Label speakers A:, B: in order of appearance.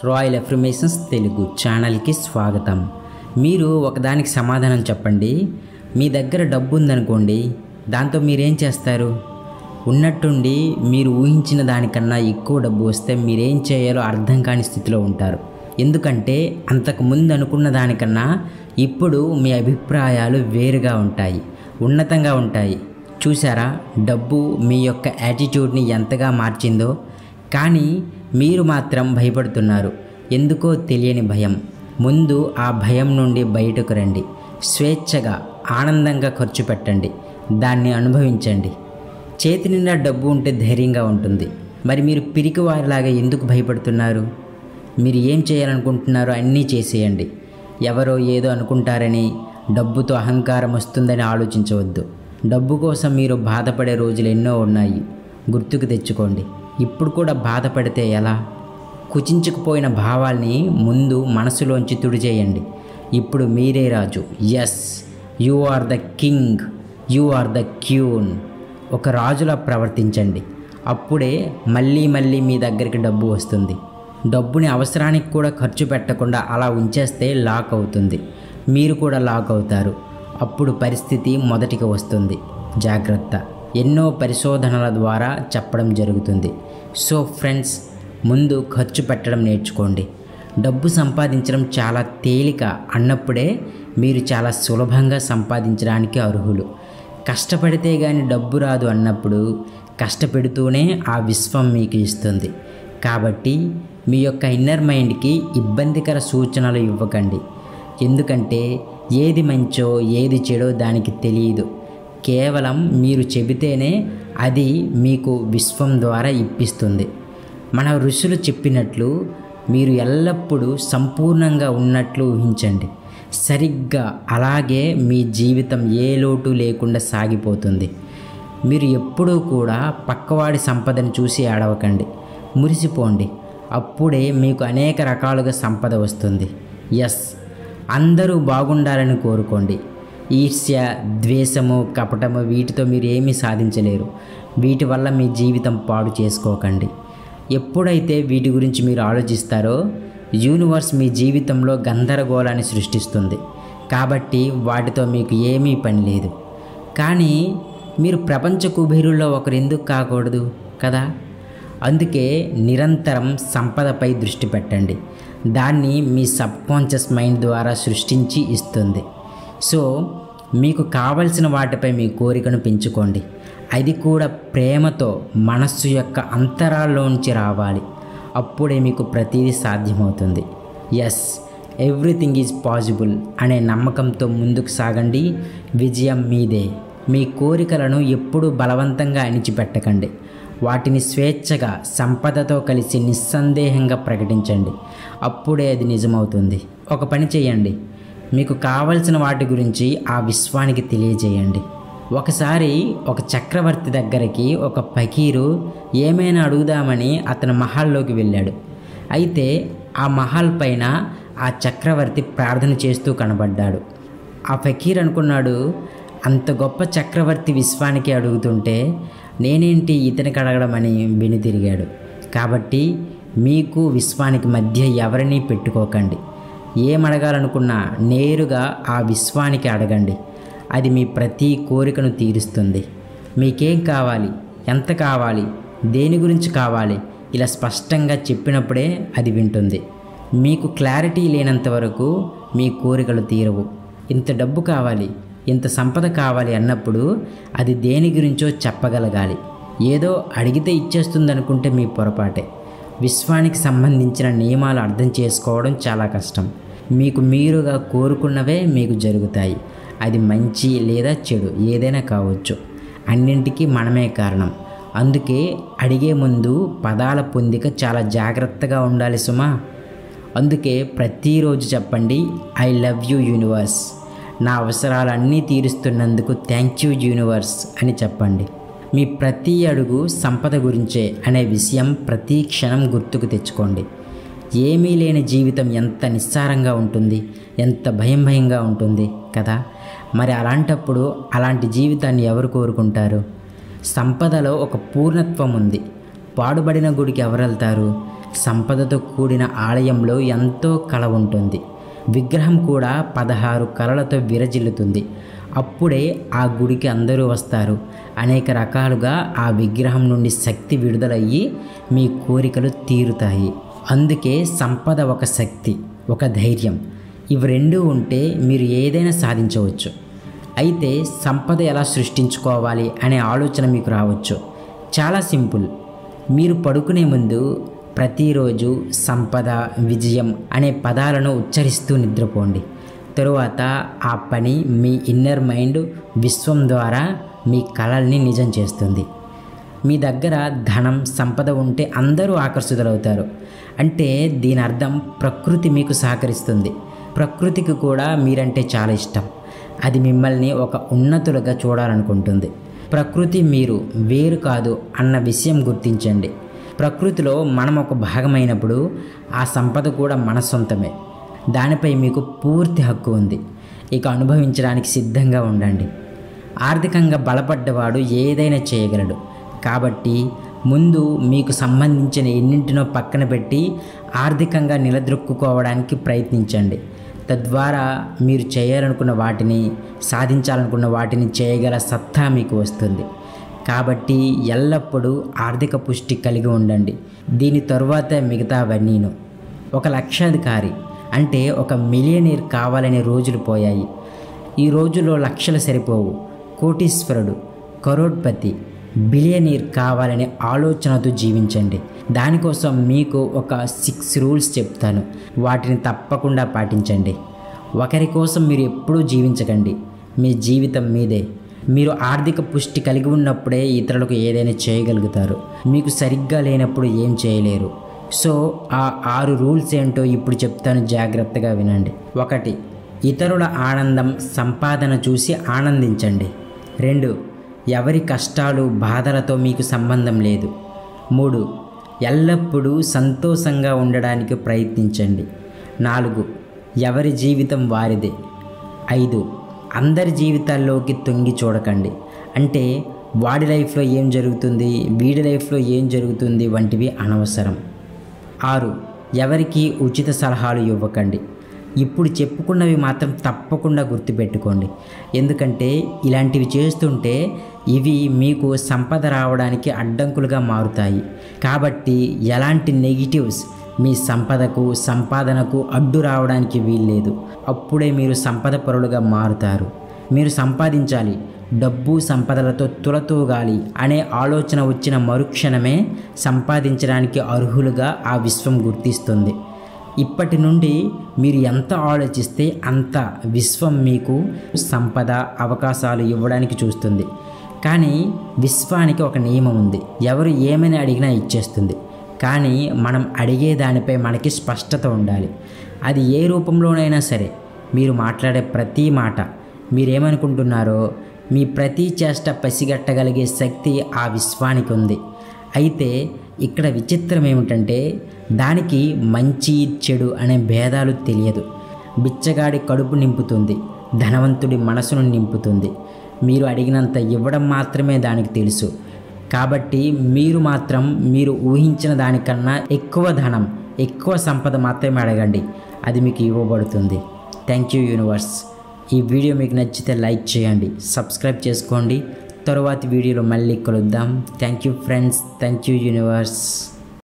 A: Royal affirmations Telugu ఛానల్కి స్వాగతం. మీరు ఒకదానికి సమాధానం చెప్పండి. మీ దగ్గర డబ్బు ఉందనుకోండి, దాంతో మీరేం చేస్తారు? ఉన్నట్టుండి మీరు ఊహించిన దానికన్నా ఎక్కువ డబ్బు వస్తే మీరేం చేయాలో అర్థం కాని స్థితిలో ఉంటారు. ఎందుకంటే అంతకుముందు అనుకున్న దానికన్నా ఇప్పుడు మీ అభిప్రాయాలు వేరుగా ఉంటాయి, ఉన్నతంగా ఉంటాయి. చూసారా, డబ్బు మీ యొక్క యాటిట్యూడ్ని ఎంతగా మార్చిందో. కానీ మీరు మాత్రం భయపడుతున్నారు. ఎందుకో తెలియని భయం. ముందు ఆ భయం నుండి బయటకు రండి. స్వేచ్ఛగా ఆనందంగా ఖర్చు పెట్టండి, దాన్ని అనుభవించండి. చేతి నిండా డబ్బు ఉంటే ధైర్యంగా ఉంటుంది. మరి మీరు పిరికి వారిలాగా ఎందుకు భయపడుతున్నారు? మీరు ఏం చేయాలనుకుంటున్నారో అన్నీ చేసేయండి. ఎవరో ఏదో అనుకుంటారని, డబ్బుతో అహంకారం వస్తుందని ఆలోచించవద్దు. డబ్బు కోసం మీరు బాధపడే రోజులు ఎన్నో ఉన్నాయి, గుర్తుకు తెచ్చుకోండి. ఇప్పుడు కూడా బాధపడితే ఎలా? కుచించుకుపోయిన భావాల్ని ముందు మనసులోంచి తుడిచేయండి. ఇప్పుడు మీరే రాజు. Yes, you are the king, you are the queen. ఒక రాజులా ప్రవర్తించండి. అప్పుడే మళ్ళీ మళ్ళీ మీ దగ్గరికి డబ్బు వస్తుంది. డబ్బుని అవసరానికి కూడా ఖర్చు పెట్టకుండా అలా ఉంచేస్తే లాక్ అవుతుంది. మీరు కూడా లాక్ అవుతారు. అప్పుడు పరిస్థితి మొదటికి వస్తుంది. జాగ్రత్త. ఎన్నో పరిశోధనల ద్వారా చెప్పడం జరుగుతుంది. సో ఫ్రెండ్స్, ముందు ఖర్చు పెట్టడం నేర్చుకోండి. డబ్బు సంపాదించడం చాలా తేలిక అన్నప్పుడే మీరు చాలా సులభంగా సంపాదించడానికి అర్హులు. కష్టపడితే కానీ డబ్బు రాదు అన్నప్పుడు కష్టపెడుతూనే ఆ విశ్వం మీకు ఇస్తుంది. కాబట్టి మీ యొక్క ఇన్నర్ మైండ్కి ఇబ్బందికర సూచనలు ఇవ్వకండి. ఎందుకంటే ఏది మంచో ఏది చెడో దానికి తెలియదు. కేవలం మీరు చెబితేనే అది మీకు విశ్వం ద్వారా ఇప్పిస్తుంది. మన ఋషులు చెప్పినట్లు మీరు ఎల్లప్పుడూ సంపూర్ణంగా ఉన్నట్లు ఊహించండి. సరిగ్గా అలాగే మీ జీవితం ఏ లోటు లేకుండా సాగిపోతుంది. మీరు ఎప్పుడూ కూడా పక్కవాడి సంపదను చూసి ఏడవకండి, మురిసిపోండి. అప్పుడే మీకు అనేక రకాలుగా సంపద వస్తుంది. ఎస్, అందరూ బాగుండాలని కోరుకోండి. ఈర్ష్య, ద్వేషము, కపటము వీటితో మీరు ఏమీ సాధించలేరు. వీటి వల్ల మీ జీవితం పాడు చేసుకోకండి. ఎప్పుడైతే వీటి గురించి మీరు ఆలోచిస్తారో యూనివర్స్ మీ జీవితంలో గందరగోళాన్ని సృష్టిస్తుంది. కాబట్టి వాటితో మీకు ఏమీ పని లేదు. కానీ మీరు ప్రపంచ కుబేరుల్లో ఒకరు ఎందుకు కాకూడదు కదా? అందుకే నిరంతరం సంపదపై దృష్టి పెట్టండి. దాన్ని మీ సబ్కాన్షియస్ మైండ్ ద్వారా సృష్టించి ఇస్తుంది. సో మీకు కావలసిన వాటిపై మీ కోరికను పెంచుకోండి. అది కూడా ప్రేమతో మనస్సు యొక్క అంతరాల్లోంచి రావాలి. అప్పుడే మీకు ప్రతిదీ సాధ్యమవుతుంది. ఎస్, ఎవ్రీథింగ్ ఈజ్ పాసిబుల్ అనే నమ్మకంతో ముందుకు సాగండి. విజయం మీదే. మీ కోరికలను ఎప్పుడూ బలవంతంగా అణిచిపెట్టకండి. వాటిని స్వేచ్ఛగా సంపదతో కలిసి నిస్సందేహంగా ప్రకటించండి. అప్పుడే అది నిజమవుతుంది. ఒక పని చేయండి. మీకు కావలసిన వాటి గురించి ఆ విశ్వానికి తెలియజేయండి. ఒకసారి ఒక చక్రవర్తి దగ్గరికి ఒక ఫకీరు ఏమైనా అడుగుదామని అతని మహల్లోకి వెళ్ళాడు. అయితే ఆ మహల్ పైన ఆ చక్రవర్తి ప్రార్థన చేస్తూ కనబడ్డాడు. ఆ ఫకీర్ అనుకున్నాడు, అంత గొప్ప చక్రవర్తి విశ్వానికి అడుగుతుంటే నేనేంటి ఇతనికి అడగడం అని వెనుతిరిగాడు. కాబట్టి మీకు విశ్వానికి మధ్య ఎవరినీ పెట్టుకోకండి. ఏమడగాలనుకున్నా నేరుగా ఆ విశ్వానికి అడగండి. అది మీ ప్రతి కోరికను తీరుస్తుంది. మీకేం కావాలి, ఎంత కావాలి, దేని గురించి కావాలి, ఇలా స్పష్టంగా చెప్పినప్పుడే అది వింటుంది. మీకు క్లారిటీ లేనంత వరకు మీ కోరికలు తీరవు. ఇంత డబ్బు కావాలి, ఇంత సంపద కావాలి అన్నప్పుడు అది దేని గురించో చెప్పగలగాలి. ఏదో అడిగితే ఇచ్చేస్తుందనుకుంటే మీ పొరపాటే. విశ్వానికి సంబంధించిన నియమాలు అర్థం చేసుకోవడం చాలా కష్టం. మీకు మీరుగా కోరుకున్నవే మీకు జరుగుతాయి. అది మంచి లేదా చెడు ఏదైనా కావచ్చు. అన్నింటికీ మనమే కారణం. అందుకే అడిగే ముందు పదాల పొందిక చాలా జాగ్రత్తగా ఉండాలి సుమా. అందుకే ప్రతిరోజు చెప్పండి, ఐ లవ్ యూ యూనివర్స్. నా అవసరాలన్నీ తీరుస్తున్నందుకు థ్యాంక్ యూ యూనివర్స్ అని చెప్పండి. మీ ప్రతి అడుగు సంపద గురించే అనే విషయం ప్రతి క్షణం గుర్తుకు తెచ్చుకోండి. ఏమీ లేని జీవితం ఎంత నిస్సారంగా ఉంటుంది, ఎంత భయంగా ఉంటుంది కదా. మరి అలాంటప్పుడు అలాంటి జీవితాన్ని ఎవరు కోరుకుంటారు? సంపదలో ఒక పూర్ణత్వం ఉంది. పాడుబడిన గుడికి ఎవరు వెళ్తారు? సంపదతో కూడిన ఆలయంలో ఎంతో కళ ఉంటుంది. విగ్రహం కూడా 16 కళలతో విరజిల్లుతుంది. అప్పుడే ఆ గుడికి అందరూ వస్తారు. అనేక రకాలుగా ఆ విగ్రహం నుండి శక్తి విడుదలయ్యి మీ కోరికలు తీరుతాయి. అందుకే సంపద ఒక శక్తి, ఒక ధైర్యం. ఇవి రెండూ ఉంటే మీరు ఏదైనా సాధించవచ్చు. అయితే సంపద ఎలా సృష్టించుకోవాలి అనే ఆలోచన మీకు రావచ్చు. చాలా సింపుల్. మీరు పడుకునే ముందు ప్రతిరోజు సంపద, విజయం అనే పదాలను ఉచ్చరిస్తూ నిద్రపోండి. తరువాత ఆ పని మీ ఇన్నర్ మైండ్ విశ్వం ద్వారా మీ కలల్ని నిజం చేస్తుంది. మీ దగ్గర ధనం, సంపద ఉంటే అందరూ ఆకర్షితులవుతారు. అంటే దీని అర్థం ప్రకృతి మీకు సహకరిస్తుంది. ప్రకృతికి కూడా మీరంటే చాలా ఇష్టం. అది మిమ్మల్ని ఒక ఉన్నతులుగా చూడాలనుకుంటుంది. ప్రకృతి మీరు వేరు కాదు అన్న విషయం గుర్తించండి. ప్రకృతిలో మనం ఒక భాగమైనప్పుడు ఆ సంపద కూడా మన సొంతమే. దానిపై మీకు పూర్తి హక్కు ఉంది. ఇక అనుభవించడానికి సిద్ధంగా ఉండండి. ఆర్థికంగా బలపడ్డవాడు ఏదైనా చేయగలడు. కాబట్టి ముందు మీకు సంబంధించిన ఎన్నింటినో పక్కన పెట్టి ఆర్థికంగా నిలదొక్కుకోవడానికి ప్రయత్నించండి. తద్వారా మీరు చేయాలనుకున్న వాటిని, సాధించాలనుకున్న వాటిని చేయగల సత్తా మీకు వస్తుంది. కాబట్టి ఎల్లప్పుడూ ఆర్థిక పుష్టి కలిగి ఉండండి. దీని తరువాత మిగతావన్నీను. ఒక లక్షాధికారి అంటే ఒక మిలియనీర్ కావాలనే రోజులు పోయాయి. ఈ రోజుల్లో లక్షలు సరిపోవు. కోటీశ్వరుడు, కరోడ్పతి, బిలియనీర్ కావాలనే ఆలోచనతో జీవించండి. దానికోసం మీకు ఒక 6 రూల్స్ చెప్తాను. వాటిని తప్పకుండా పాటించండి. ఒకరి కోసం మీరు ఎప్పుడూ జీవించకండి. మీ జీవితం మీదే. మీరు ఆర్థిక పుష్టి కలిగి ఉన్నప్పుడే ఇతరులకు ఏదైనా చేయగలుగుతారు. మీకు సరిగ్గా లేనప్పుడు ఏం చేయలేరు. సో ఆ 6 రూల్స్ ఏంటో ఇప్పుడు చెప్తాను, జాగ్రత్తగా వినండి. 1. ఇతరుల ఆనందం, సంపాదన చూసి ఆనందించండి. 2. ఎవరి కష్టాలు, బాధలతో మీకు సంబంధం లేదు. 3. ఎల్లప్పుడూ సంతోషంగా ఉండడానికి ప్రయత్నించండి. 4. ఎవరి జీవితం వారిదే. 5. అందరి జీవితాల్లోకి తొంగి చూడకండి. అంటే వాడి లైఫ్లో ఏం జరుగుతుంది, వీడి లైఫ్లో ఏం జరుగుతుంది వంటివి అనవసరం. 6. ఎవరికి ఉచిత సలహాలు ఇవ్వకండి. ఇప్పుడు చెప్పుకున్నవి మాత్రం తప్పకుండా గుర్తుపెట్టుకోండి. ఎందుకంటే ఇలాంటివి చేస్తుంటే ఇవి మీకు సంపద రావడానికి అడ్డంకులుగా మారుతాయి. కాబట్టి ఎలాంటి నెగిటివ్స్ మీ సంపదకు, సంపాదనకు అడ్డు రావడానికి వీల్లేదు. అప్పుడే మీరు సంపద పరులుగా మారుతారు. మీరు సంపాదించాలి, డబ్బు సంపదలతో తులతూగాలి అనే ఆలోచన వచ్చిన మరుక్షణమే సంపాదించడానికి అర్హులుగా ఆ విశ్వం గుర్తిస్తుంది. ఇప్పటి నుండి మీరు ఎంత ఆలోచిస్తే అంత విశ్వం మీకు సంపద, అవకాశాలు ఇవ్వడానికి చూస్తుంది. కానీ విశ్వానికి ఒక నియమం ఉంది. ఎవరు ఏమైనా అడిగినా ఇచ్చేస్తుంది. కానీ మనం అడిగే దానిపై మనకి స్పష్టత ఉండాలి. అది ఏ రూపంలోనైనా సరే. మీరు మాట్లాడే ప్రతి మాట, మీరేమనుకుంటున్నారో, మీ ప్రతి చేష్ట పసిగట్టగలిగే శక్తి ఆ విశ్వానికి ఉంది. అయితే ఇక్కడ విచిత్రం ఏమిటంటే దానికి మంచి, చెడు అనే భేదాలు తెలియదు. బిచ్చగాడి కడుపు నింపుతుంది, ధనవంతుడి మనసును నింపుతుంది. మీరు అడిగినంత ఇవ్వడం మాత్రమే దానికి తెలుసు. కాబట్టి మీరు మాత్రం మీరు ఊహించిన దానికన్నా ఎక్కువ ధనం, ఎక్కువ సంపద మాత్రమే అడగండి. అది మీకు ఇవ్వబడుతుంది. Thank you universe. ఈ వీడియో మీకు నచ్చితే లైక్ చేయండి, సబ్స్క్రైబ్ చేసుకోండి. తరువాతి వీడియోలో మళ్ళీ కలుద్దాం. Thank you friends. Thank you universe.